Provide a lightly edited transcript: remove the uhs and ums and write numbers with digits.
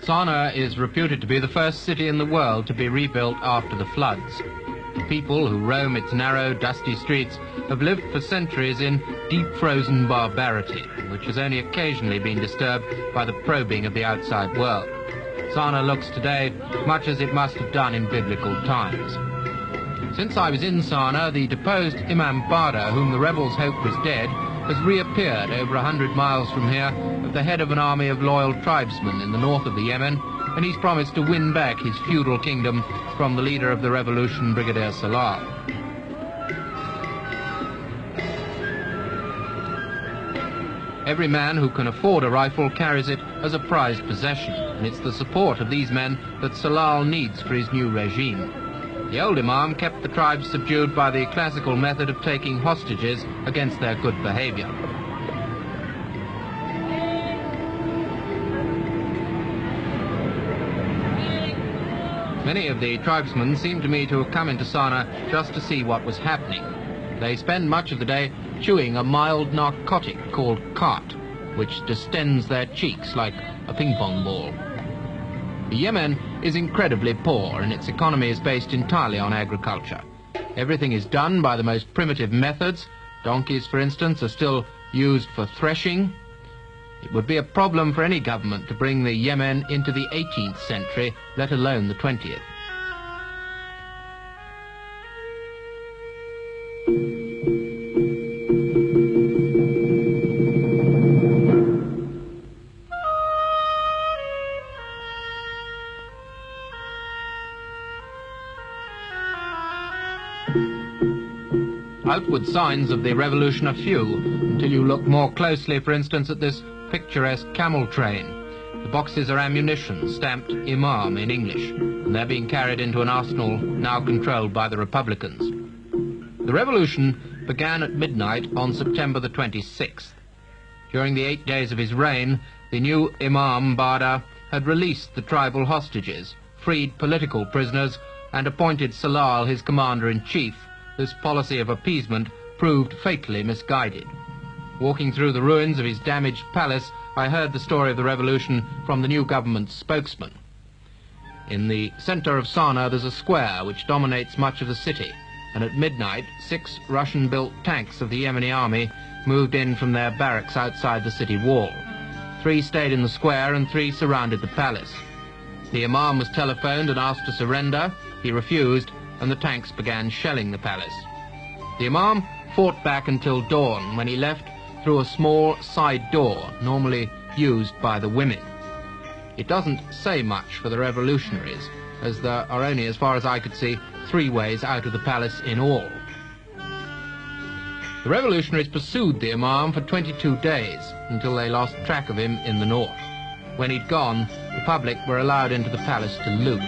صنعاء is reputed to be the first city in the world to be rebuilt after the floods. The people who roam its narrow, dusty streets have lived for centuries in deep-frozen barbarity, which has only occasionally been disturbed by the probing of the outside world. صنعاء looks today much as it must have done in biblical times. Since I was in صنعاء, the deposed Imam Bada, whom the rebels hoped was dead, has reappeared over 100 miles from here at the head of an army of loyal tribesmen in the north of the Yemen, and he's promised to win back his feudal kingdom from the leader of the revolution, Brigadier Salal. Every man who can afford a rifle carries it as a prized possession, and it's the support of these men that Salal needs for his new regime. The old Imam kept the tribes subdued by the classical method of taking hostages against their good behavior. Many of the tribesmen seemed to me to have come into صنعاء just to see what was happening. They spend much of the day chewing a mild narcotic called khat, which distends their cheeks like a ping-pong ball. The Yemen is incredibly poor, and its economy is based entirely on agriculture. Everything is done by the most primitive methods. Donkeys, for instance, are still used for threshing. It would be a problem for any government to bring the Yemen into the 18th century, let alone the 20th. Outward signs of the revolution are few, until you look more closely, for instance, at this picturesque camel train. The boxes are ammunition, stamped Imam in English, and they're being carried into an arsenal now controlled by the Republicans. The revolution began at midnight on September the 26th. During the 8 days of his reign, the new Imam Bada had released the tribal hostages, freed political prisoners, and appointed Salal his commander-in-chief. This policy of appeasement proved fatally misguided. Walking through the ruins of his damaged palace, I heard the story of the revolution from the new government's spokesman. In the center of صنعاء there's a square which dominates much of the city, and at midnight 6 Russian-built tanks of the Yemeni army moved in from their barracks outside the city wall. 3 stayed in the square and 3 surrounded the palace. The Imam was telephoned and asked to surrender. He refused, and the tanks began shelling the palace. The Imam fought back until dawn, when he left through a small side door, normally used by the women. It doesn't say much for the revolutionaries, as there are only, as far as I could see, 3 ways out of the palace in all. The revolutionaries pursued the Imam for 22 days, until they lost track of him in the north. When he'd gone, the public were allowed into the palace to loot.